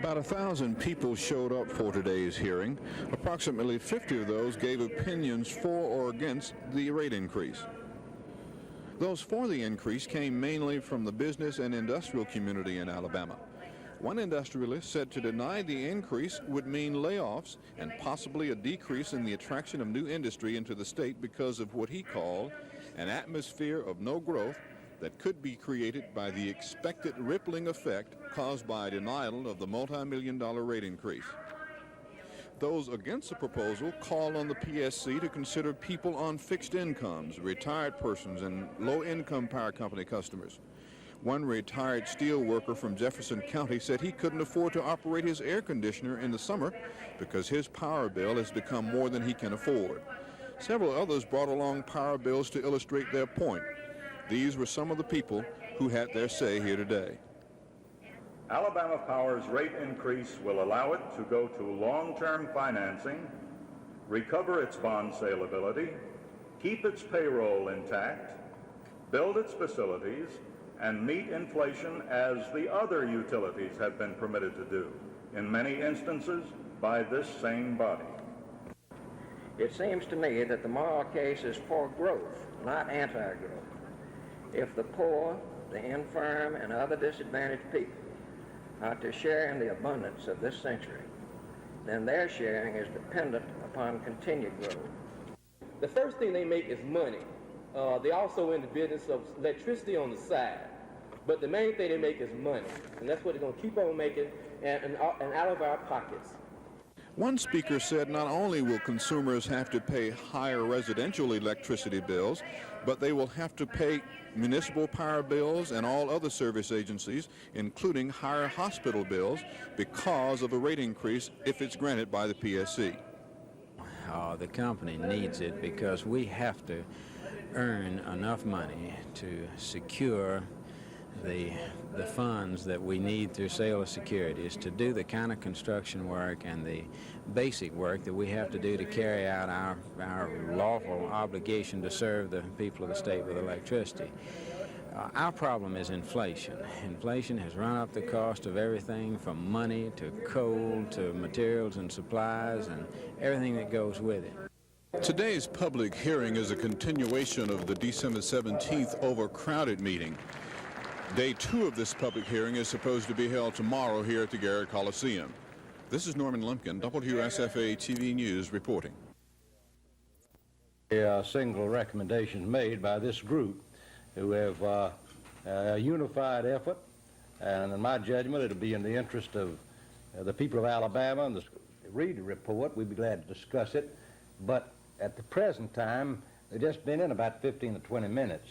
About 1,000 people showed up for today's hearing. Approximately 50 of those gave opinions for or against the rate increase. Those for the increase came mainly from the business and industrial community in Alabama. One industrialist said to deny the increase would mean layoffs and possibly a decrease in the attraction of new industry into the state because of what he called an atmosphere of no growth that could be created by the expected rippling effect caused by a denial of the multi-million-dollar rate increase. Those against the proposal call on the PSC to consider people on fixed incomes, retired persons, and low-income power company customers. One retired steel worker from Jefferson County said he couldn't afford to operate his air conditioner in the summer because his power bill has become more than he can afford. Several others brought along power bills to illustrate their point. These were some of the people who had their say here today. Alabama Power's rate increase will allow it to go to long-term financing, recover its bond saleability, keep its payroll intact, build its facilities, and meet inflation as the other utilities have been permitted to do, in many instances by this same body. It seems to me that the moral case is for growth, not anti-growth. If the poor, the infirm, and other disadvantaged people are to share in the abundance of this century, then their sharing is dependent upon continued growth. The first thing they make is money. They're also in the business of electricity on the side. But the main thing they make is money. And that's what they're going to keep on making and out of our pockets. One speaker said not only will consumers have to pay higher residential electricity bills, but they will have to pay municipal power bills and all other service agencies, including higher hospital bills, because of a rate increase if it's granted by the PSC. The company needs it because we have to earn enough money to secure the funds that we need through sale of securities to do the kind of construction work and the basic work that we have to do to carry out our lawful obligation to serve the people of the state with electricity. Our problem is inflation. Inflation has run up the cost of everything from money to coal to materials and supplies and everything that goes with it. Today's public hearing is a continuation of the December 17th overcrowded meeting. Day 2 of this public hearing is supposed to be held tomorrow here at the Garrett Coliseum. This is Norman Lumpkin, WSFA TV News reporting. A single recommendation made by this group who have a unified effort, and in my judgment it'll be in the interest of the people of Alabama and read the report. We'd be glad to discuss it, but at the present time they've just been in about 15 to 20 minutes.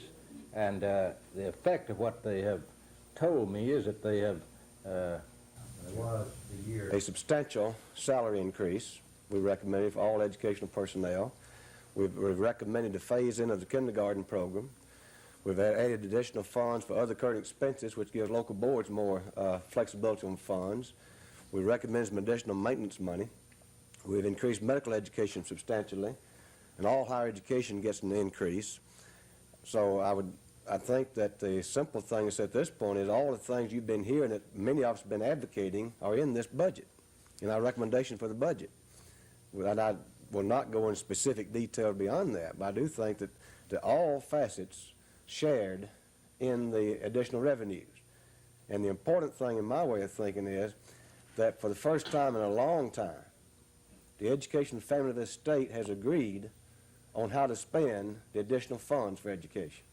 And the effect of what they have told me is that they have a substantial salary increase. We recommended for all educational personnel. We've recommended the phase-in of the kindergarten program. We've added additional funds for other current expenses, which gives local boards more flexibility on funds. We recommend some additional maintenance money. We've increased medical education substantially, and all higher education gets an increase. So I think that the simple thing is at this point is all the things you've been hearing that many of us have been advocating are in this budget, in our recommendation for the budget. And I will not go in specific detail beyond that, but I do think that all facets shared in the additional revenues. And the important thing in my way of thinking is that for the first time in a long time, the education family of this state has agreed on how to spend the additional funds for education.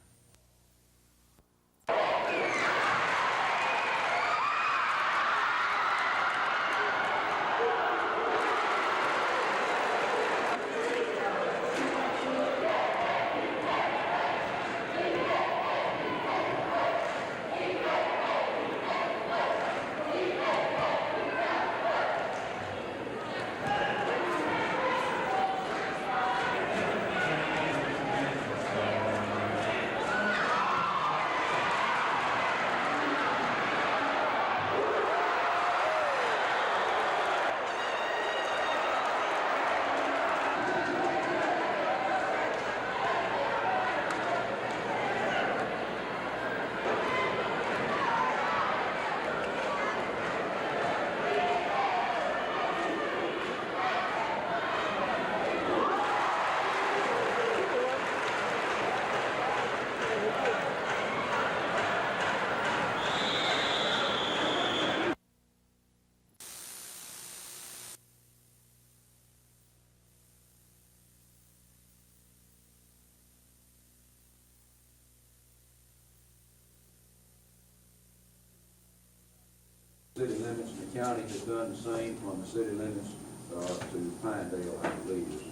county has done the same from the city limits to Pinedale, I believe.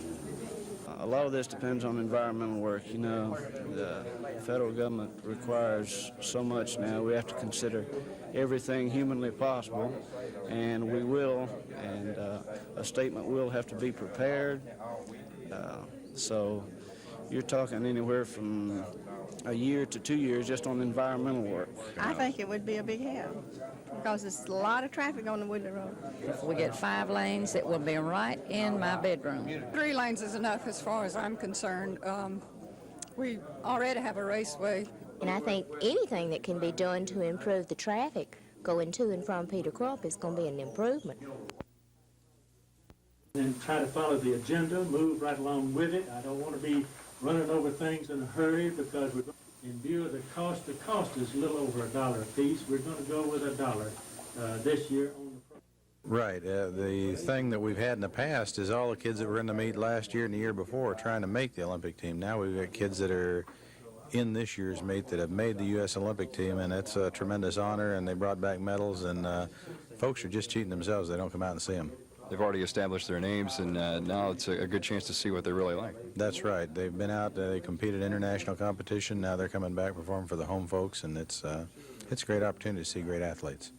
A lot of this depends on environmental work. You know, the federal government requires so much now. We have to consider everything humanly possible, and we will, and a statement will have to be prepared. So you're talking anywhere from a year to 2 years just on environmental work. I think it would be a big help because there's a lot of traffic on the Woodley Road. If we get 5 lanes, it will be right in my bedroom. 3 lanes is enough as far as I'm concerned. We already have a raceway. And I think anything that can be done to improve the traffic going to and from Peter Crump is going to be an improvement. And try to follow the agenda, move right along with it. I don't want to be running over things in a hurry because we're in view of the cost is a little over $1 a piece. We're going to go with $1 this year on the Right. The thing that we've had in the past is all the kids that were in the meet last year and the year before trying to make the Olympic team. Now we've got kids that are in this year's meet that have made the U.S. Olympic team, and it's a tremendous honor, and they brought back medals, and folks are just cheating themselves. They don't come out and see them. They've already established their names, and now it's a good chance to see what they're really like. That's right. They've been out, they competed in international competition. Now they're coming back performing for the home folks, and it's a great opportunity to see great athletes.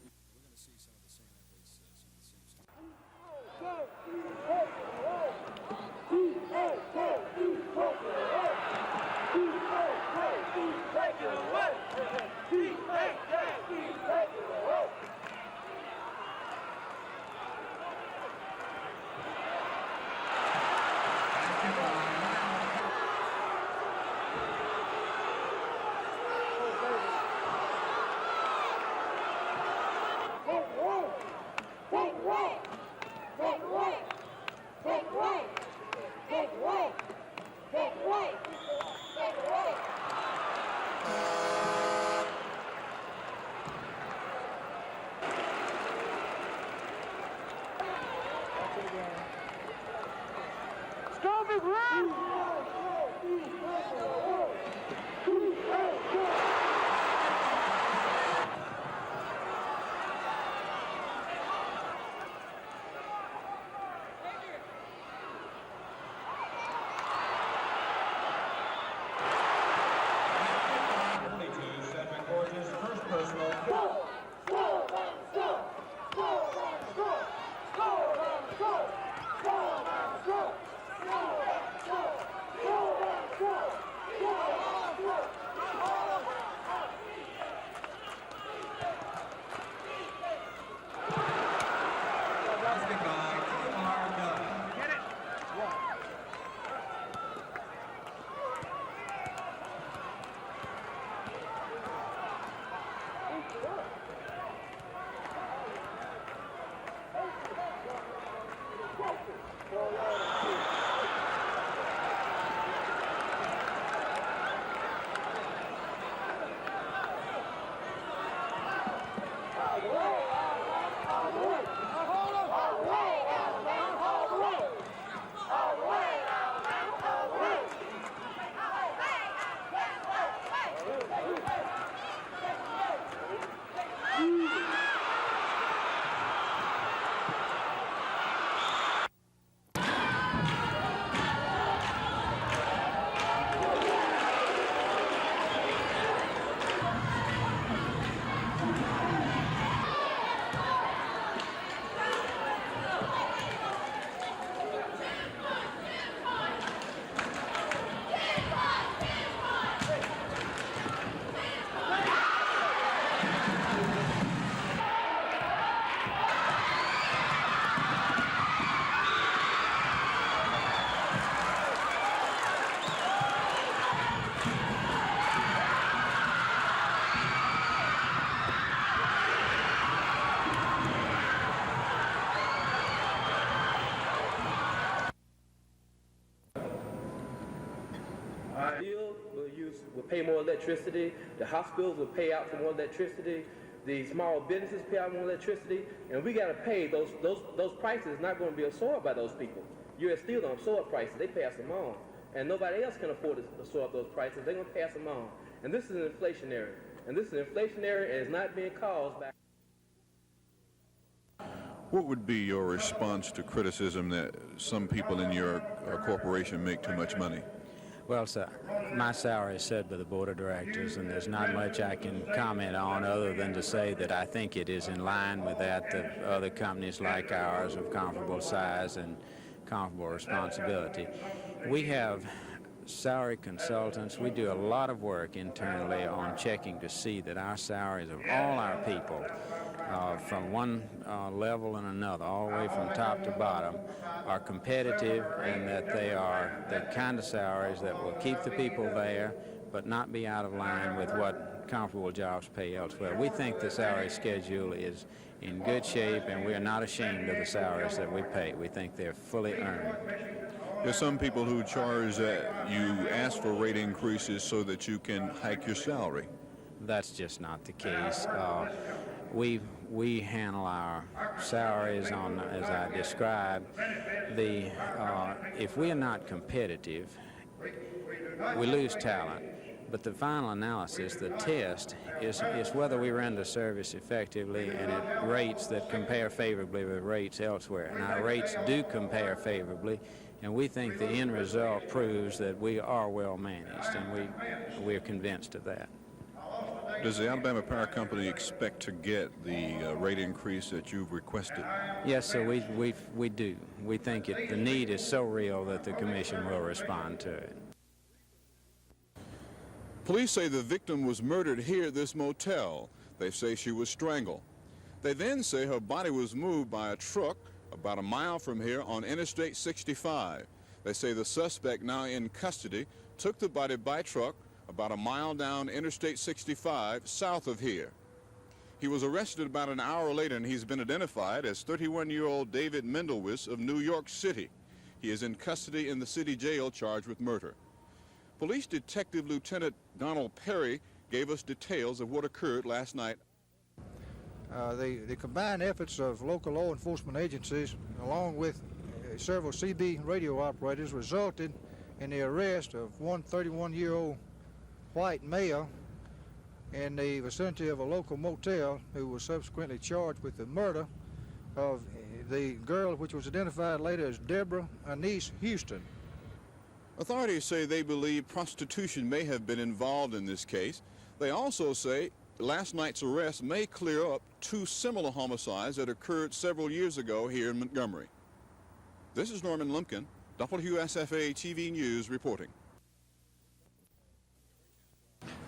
Will pay more electricity, the hospitals will pay out for more electricity, the small businesses pay out more electricity, and we got to pay those prices. Not going to be absorbed by those people. U.S. Steel don't absorb prices, they pass them on, and nobody else can afford to absorb those prices. They're going to pass them on, and this is inflationary, and it's not being caused by What would be your response to criticism that some people in your corporation make too much money? Well, sir, my salary is set by the board of directors, and there's not much I can comment on other than to say that I think it is in line with that of other companies like ours of comparable size and comparable responsibility. We have salary consultants. We do a lot of work internally on checking to see that our salaries of all our people, from one level and another, all the way from top to bottom, are competitive, and that they are the kind of salaries that will keep the people there but not be out of line with what comparable jobs pay elsewhere. We think the salary schedule is in good shape, and we are not ashamed of the salaries that we pay. We think they're fully earned. There's some people who charge that you ask for rate increases so that you can hike your salary. That's just not the case. We handle our salaries on, as I described, if we are not competitive, we lose talent. But the final analysis, the test, is whether we render service effectively and at rates that compare favorably with rates elsewhere. And our rates do compare favorably, and we think the end result proves that we are well managed, and we're convinced of that. Does the Alabama Power Company expect to get the rate increase that you've requested? Yes, sir, we do. We think the need is so real that the commission will respond to it. Police say the victim was murdered here at this motel. They say she was strangled. They then say her body was moved by a truck about a mile from here on Interstate 65. They say the suspect, now in custody, took the body by truck about a mile down Interstate 65 south of here. He was arrested about an hour later, and he's been identified as 31-year-old David Mendelwis of New York City. He is in custody in the city jail charged with murder. Police Detective Lieutenant Donald Perry gave us details of what occurred last night. The combined efforts of local law enforcement agencies, along with several CB radio operators, resulted in the arrest of one 31-year-old white male in the vicinity of a local motel, who was subsequently charged with the murder of the girl, which was identified later as Deborah Anise Houston. Authorities say they believe prostitution may have been involved in this case. They also say last night's arrest may clear up two similar homicides that occurred several years ago here in Montgomery. This is Norman Lumpkin, WSFA TV News reporting.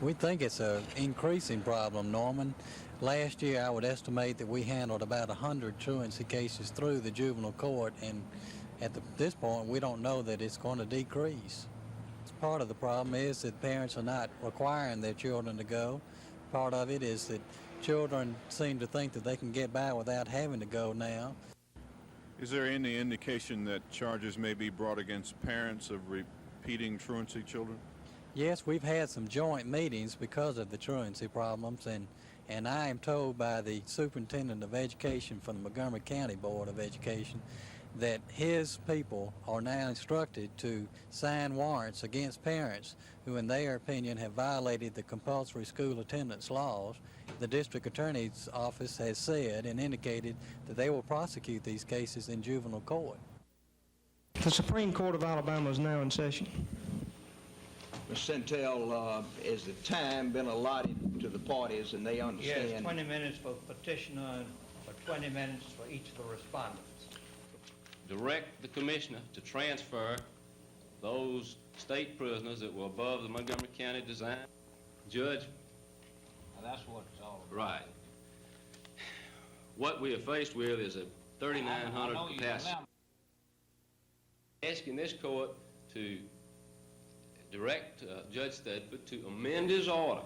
We think it's an increasing problem, Norman. Last year, I would estimate that we handled about 100 truancy cases through the juvenile court, and at this point, we don't know that it's going to decrease. Part of the problem is that parents are not requiring their children to go. Part of it is that children seem to think that they can get by without having to go now. Is there any indication that charges may be brought against parents of repeating truancy children? Yes, we've had some joint meetings because of the truancy problems, and I am told by the superintendent of education from the Montgomery County Board of Education that his people are now instructed to sign warrants against parents who, in their opinion, have violated the compulsory school attendance laws. The district attorney's office has said and indicated that they will prosecute these cases in juvenile court. The Supreme Court of Alabama is now in session. Ms. Centel, is the time been allotted to the parties, and they understand? Yes, 20 minutes for petitioner and for 20 minutes for each of the respondents. Direct the commissioner to transfer those state prisoners that were above the Montgomery County design judgment. Now, that's what it's all about. Right. What we are faced with is a 3,900 capacity. Asking this court to direct Judge Thedford to amend his order,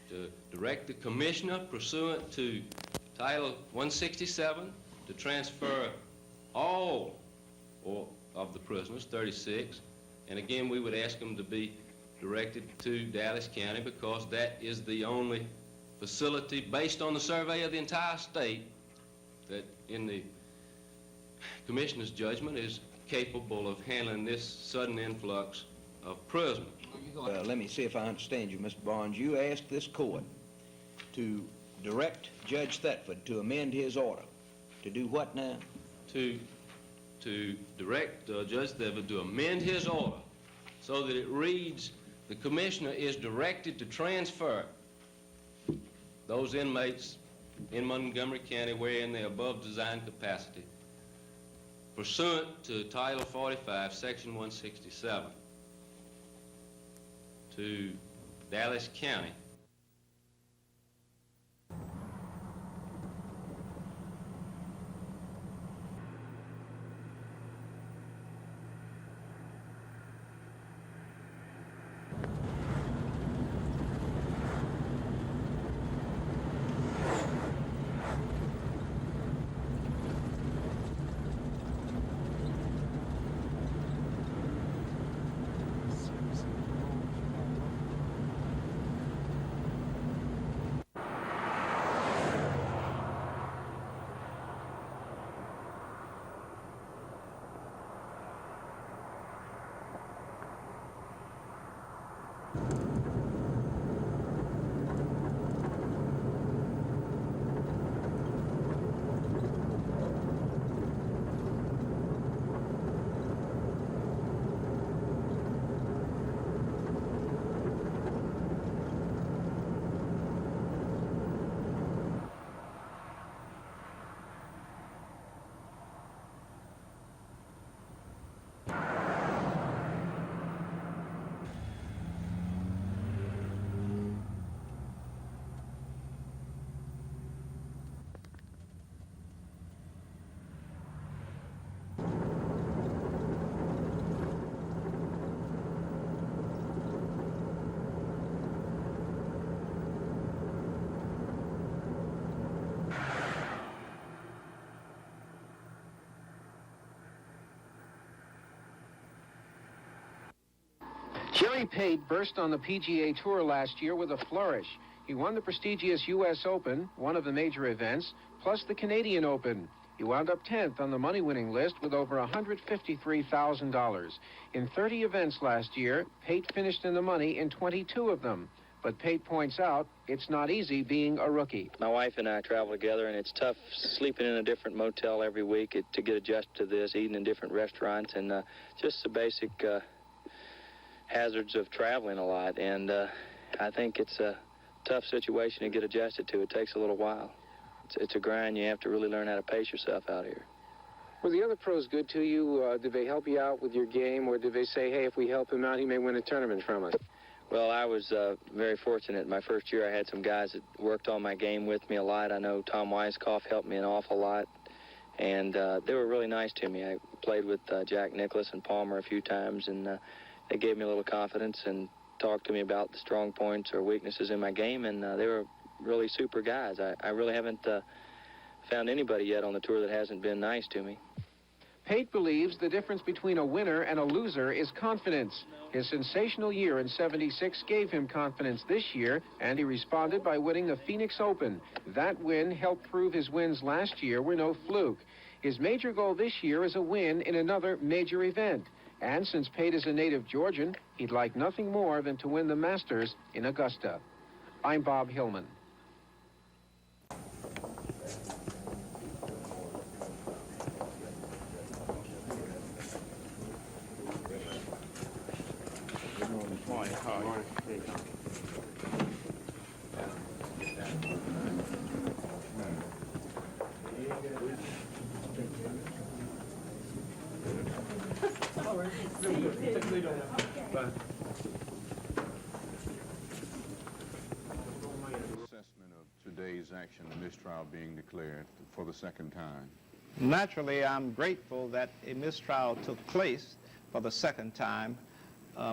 to direct the commissioner pursuant to Title 167 to transfer all of the prisoners, 36, and again we would ask them to be directed to Dallas County because that is the only facility based on the survey of the entire state that in the commissioner's judgment is capable of handling this sudden influx of prisoners. Let me see if I understand you, Mr. Barnes. You asked this court to direct Judge Thetford to amend his order To do what now? To direct Judge Thedford to amend his order so that it reads, the commissioner is directed to transfer those inmates in Montgomery County wherein they're above design capacity pursuant to Title 45, Section 167 to Dallas County. Jerry Pate burst on the PGA Tour last year with a flourish. He won the prestigious U.S. Open, one of the major events, plus the Canadian Open. He wound up 10th on the money-winning list with over $153,000. In 30 events last year, Pate finished in the money in 22 of them. But Pate points out it's not easy being a rookie. My wife and I travel together, and it's tough sleeping in a different motel every week to get adjusted to this, eating in different restaurants, and just the basic hazards of traveling a lot. And I think it's a tough situation to get adjusted to. It takes a little while. It's a grind. You have to really learn how to pace yourself out here. Were the other pros good to you? Did they help you out with your game, or did they say, hey, if we help him out, he may win a tournament from us? Well, I was very fortunate. My first year, I had some guys that worked on my game with me a lot. I know Tom Weiskopf helped me an awful lot, and they were really nice to me. I played with Jack Nicklaus and Palmer a few times, and they gave me a little confidence and talked to me about the strong points or weaknesses in my game, and they were really super guys. I really haven't found anybody yet on the tour that hasn't been nice to me. Pate believes the difference between a winner and a loser is confidence. His sensational year in '76 gave him confidence this year, and he responded by winning the Phoenix Open. That win helped prove his wins last year were no fluke. His major goal this year is a win in another major event. And since Pate is a native Georgian, he'd like nothing more than to win the Masters in Augusta. I'm Bob Hillman. Assessment of today's action, the mistrial being declared for the second time. Naturally, I'm grateful that a mistrial took place for the second time.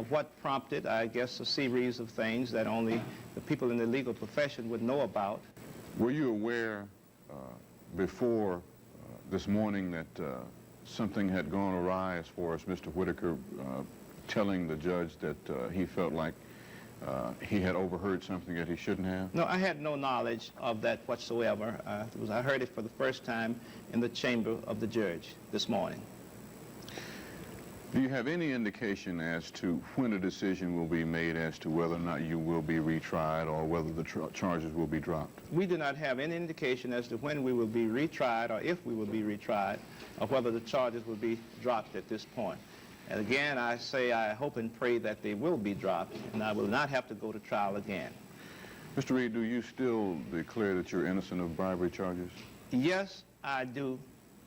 What prompted, I guess, a series of things that only the people in the legal profession would know about. Were you aware before this morning that something had gone awry as far as Mr. Whitaker telling the judge that he felt like he had overheard something that he shouldn't have? No, I had no knowledge of that whatsoever. I heard it for the first time in the chamber of the judge this morning. Do you have any indication as to when a decision will be made as to whether or not you will be retried or whether the charges will be dropped? We do not have any indication as to when we will be retried or if we will be retried or whether the charges will be dropped at this point. And again, I say I hope and pray that they will be dropped and I will not have to go to trial again. Mr. Reed, do you still declare that you're innocent of bribery charges? Yes, I do.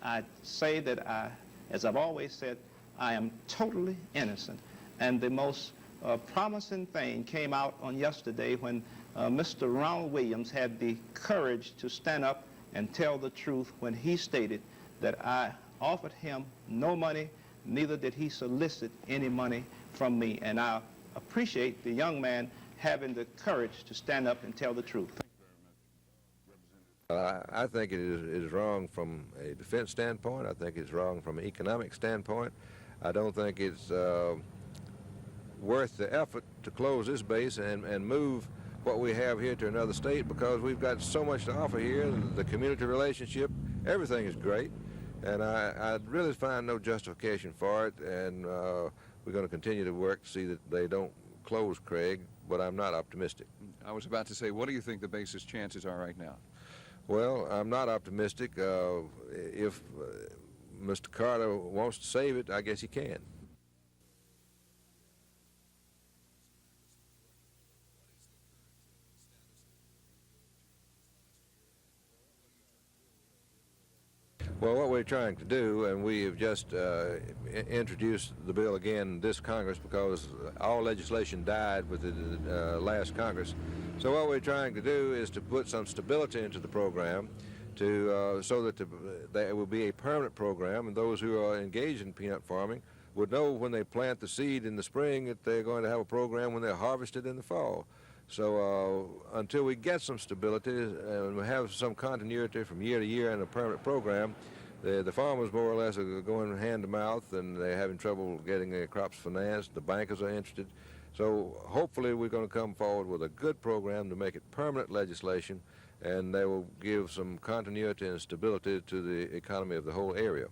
I say that as I've always said, I am totally innocent. And the most promising thing came out on yesterday when Mr. Ronald Williams had the courage to stand up and tell the truth when he stated that I offered him no money, neither did he solicit any money from me. And I appreciate the young man having the courage to stand up and tell the truth. I think it is wrong from a defense standpoint. I think it's wrong from an economic standpoint. I don't think it's worth the effort to close this base and move what we have here to another state, because we've got so much to offer here. The community relationship, everything is great, and I really find no justification for it, and we're going to continue to work to see that they don't close Craig, but I'm not optimistic. I was about to say, what do you think the base's chances are right now? Well, I'm not optimistic. If Mr. Carter wants to save it, I guess he can. Well, what we're trying to do, and we have just introduced the bill again in this Congress because all legislation died with the last Congress. So what we're trying to do is to put some stability into the program so that there will be a permanent program, and those who are engaged in peanut farming would know when they plant the seed in the spring that they're going to have a program when they're harvested in the fall. So until we get some stability and we have some continuity from year to year in a permanent program, the farmers more or less are going hand to mouth, and they're having trouble getting their crops financed. The bankers are interested. So hopefully we're going to come forward with a good program to make it permanent legislation, and they will give some continuity and stability to the economy of the whole area.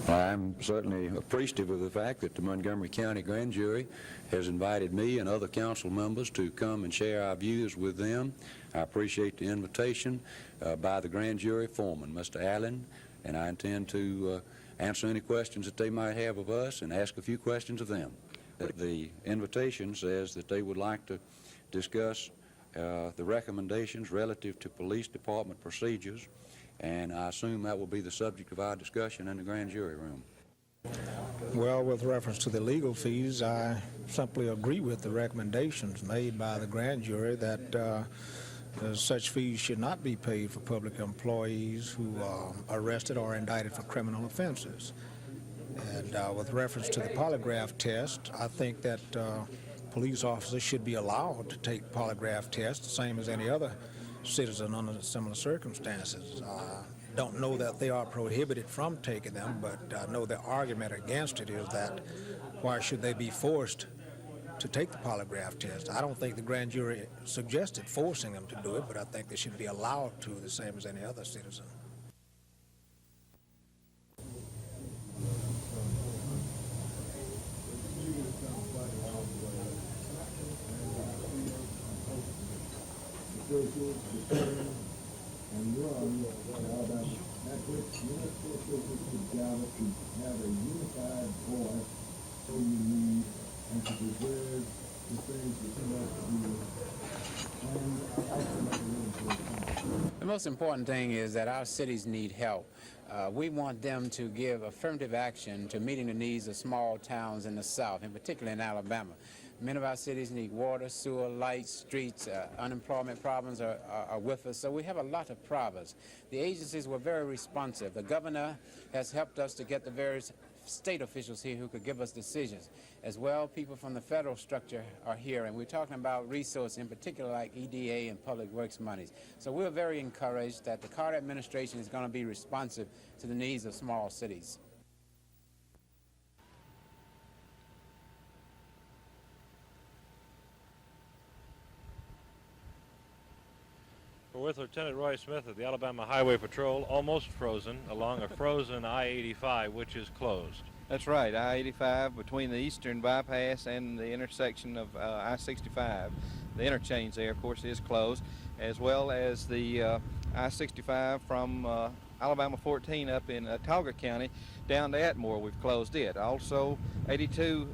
I'm certainly appreciative of the fact that the Montgomery County Grand Jury has invited me and other council members to come and share our views with them. I appreciate the invitation by the Grand Jury foreman, Mr. Allen, and I intend to answer any questions that they might have of us and ask a few questions of them. The invitation says that they would like to discuss the recommendations relative to police department procedures, and I assume that will be the subject of our discussion in the grand jury room. Well, with reference to the legal fees, I simply agree with the recommendations made by the grand jury that such fees should not be paid for public employees who are arrested or indicted for criminal offenses. And with reference to the polygraph test, I think that police officers should be allowed to take polygraph tests, the same as any other citizen under similar circumstances. Don't know that they are prohibited from taking them, but I know the argument against it is that why should they be forced to take the polygraph test? I don't think the grand jury suggested forcing them to do it, but I think they should be allowed to, the same as any other citizen. The most important thing is that our cities need help. We want them to give affirmative action to meeting the needs of small towns in the South, and particularly in Alabama. Many of our cities need water, sewer, lights, streets. Unemployment problems are with us, so we have a lot of problems. The agencies were very responsive. The governor has helped us to get the various state officials here who could give us decisions. As well, people from the federal structure are here, and we're talking about resources, in particular like EDA and public works monies. So we're very encouraged that the Carter administration is going to be responsive to the needs of small cities. We're with Lieutenant Roy Smith of the Alabama Highway Patrol, almost frozen, along a frozen I-85, which is closed. That's right, I-85 between the eastern bypass and the intersection of I-65. The interchange there, of course, is closed, as well as the I-65 from Alabama 14 up in Talga County down to Atmore. We've closed it. Also, 82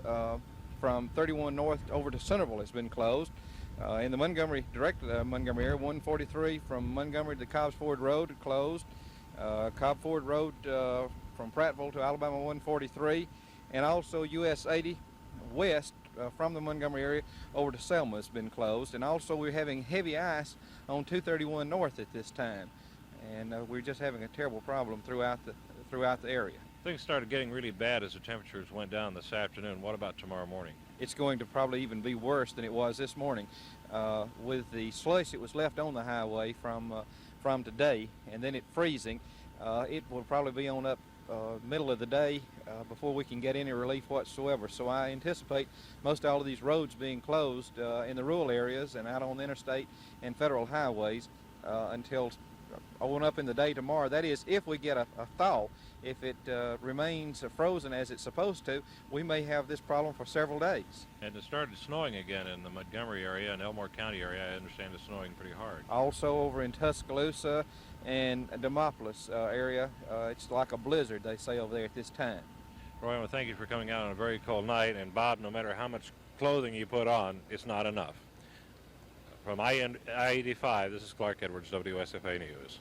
from 31 north over to Centerville has been closed. In the Montgomery, direct Montgomery area, 143 from Montgomery to Cobbs Ford Road closed. Cobb Ford Road from Prattville to Alabama 143, and also US 80 west from the Montgomery area over to Selma has been closed. And also we're having heavy ice on 231 north at this time, and we're just having a terrible problem throughout the area. Things started getting really bad as the temperatures went down this afternoon. What about tomorrow morning? It's going to probably even be worse than it was this morning. With the slush that was left on the highway from today, and then it freezing, it will probably be on up middle of the day before we can get any relief whatsoever. So I anticipate most all of these roads being closed in the rural areas and out on the interstate and federal highways until on up in the day tomorrow. That is, if we get a thaw. If it remains frozen as it's supposed to, we may have this problem for several days. And it started snowing again in the Montgomery area and Elmore County area. I understand it's snowing pretty hard. Also over in Tuscaloosa and Demopolis area, it's like a blizzard, they say, over there at this time. Roy, I want to thank you for coming out on a very cold night. And Bob, no matter how much clothing you put on, it's not enough. From I-85, this is Clark Edwards, WSFA News.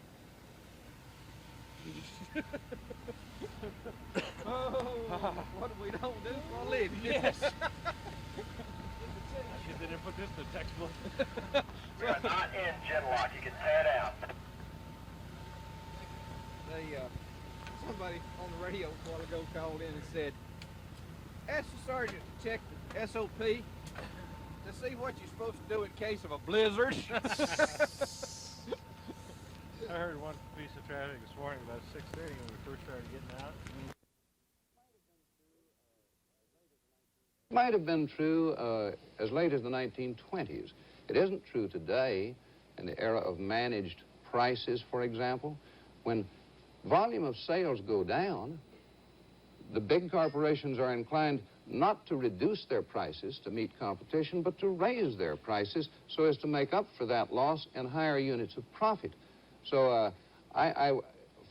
What we don't do for a living. Yes. You didn't put this in the textbook. We are not in Genlock. You can pad out. Somebody on the radio a while ago called in and said, ask the sergeant to check the SOP to see what you're supposed to do in case of a blizzard. I heard one piece of traffic this morning about 6:30 when we first started getting out. Might have been true as late as the 1920s. It isn't true today in the era of managed prices, for example. When volume of sales go down, the big corporations are inclined not to reduce their prices to meet competition, but to raise their prices so as to make up for that loss in higher units of profit. So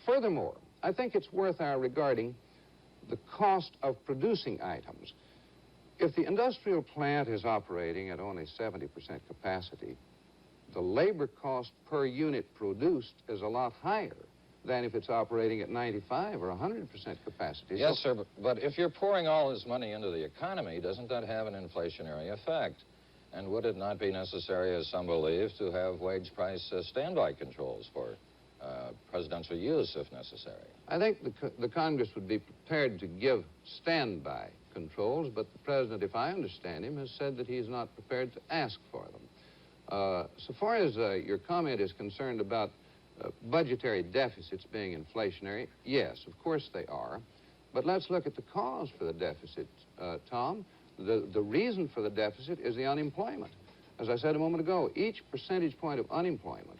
furthermore, I think it's worth our regarding the cost of producing items. If the industrial plant is operating at only 70% capacity, the labor cost per unit produced is a lot higher than if it's operating at 95 or 100% capacity. Yes, sir, but if you're pouring all this money into the economy, doesn't that have an inflationary effect? And would it not be necessary, as some believe, to have wage price standby controls for presidential use if necessary? I think the Congress would be prepared to give standby controls, but the president, if I understand him, has said that he's not prepared to ask for them. So far as your comment is concerned about budgetary deficits being inflationary, yes, of course they are. But let's look at the cause for the deficit, Tom. The reason for the deficit is the unemployment. As I said a moment ago, each percentage point of unemployment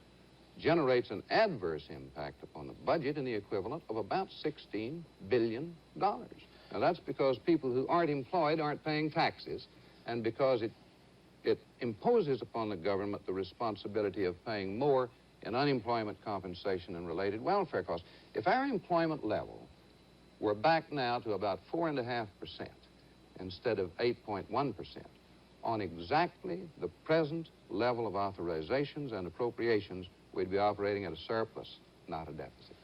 generates an adverse impact upon the budget in the equivalent of about $16 billion. Now, that's because people who aren't employed aren't paying taxes, and because it imposes upon the government the responsibility of paying more in unemployment compensation and related welfare costs. If our employment level were back now to about 4.5% instead of 8.1%, on exactly the present level of authorizations and appropriations, we'd be operating at a surplus, not a deficit.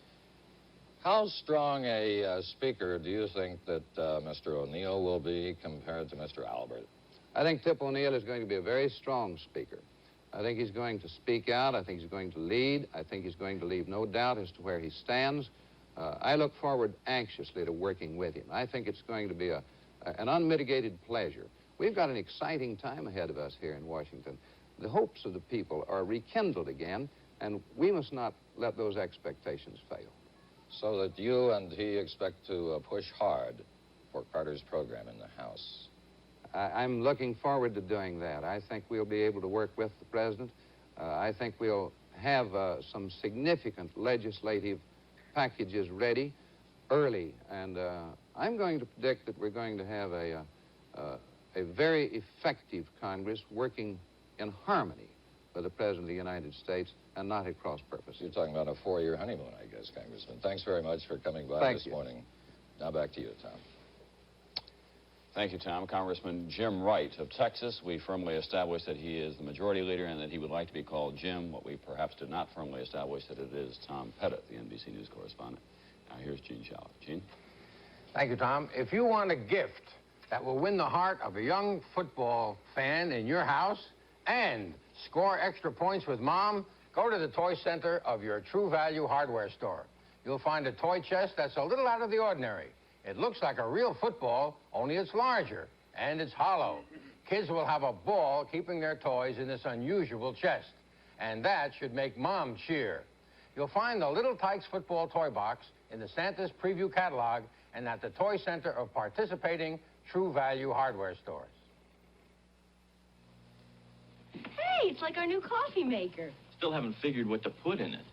How strong a speaker do you think that Mr. O'Neill will be compared to Mr. Albert? I think Tip O'Neill is going to be a very strong speaker. I think he's going to speak out. I think he's going to lead. I think he's going to leave no doubt as to where he stands. I look forward anxiously to working with him. I think it's going to be an unmitigated pleasure. We've got an exciting time ahead of us here in Washington. The hopes of the people are rekindled again, and we must not let those expectations fail. So that you and he expect to push hard for Carter's program in the House. I'm looking forward to doing that. I think we'll be able to work with the president. I think we'll have some significant legislative packages ready early, and I'm going to predict that we're going to have a very effective Congress working in harmony with the President of the United States and not at cross purposes. You're talking about a 4-year honeymoon, I guess, Congressman. Thanks very much for coming by this morning. Now back to you, Tom. Thank you, Tom. Congressman Jim Wright of Texas. We firmly established that he is the majority leader and that he would like to be called Jim. What we perhaps did not firmly establish that it is Tom Pettit, the NBC News correspondent. Now here's Gene Shalit. Gene? Thank you, Tom. If you want a gift that will win the heart of a young football fan in your house and score extra points with Mom, go to the toy center of your True Value hardware store. You'll find a toy chest that's a little out of the ordinary. It looks like a real football, only it's larger, and it's hollow. Kids will have a ball keeping their toys in this unusual chest, and that should make Mom cheer. You'll find the Little Tykes football toy box in the Santa's Preview catalog and at the toy center of participating True Value hardware stores. Hey, it's like our new coffee maker. Still haven't figured what to put in it.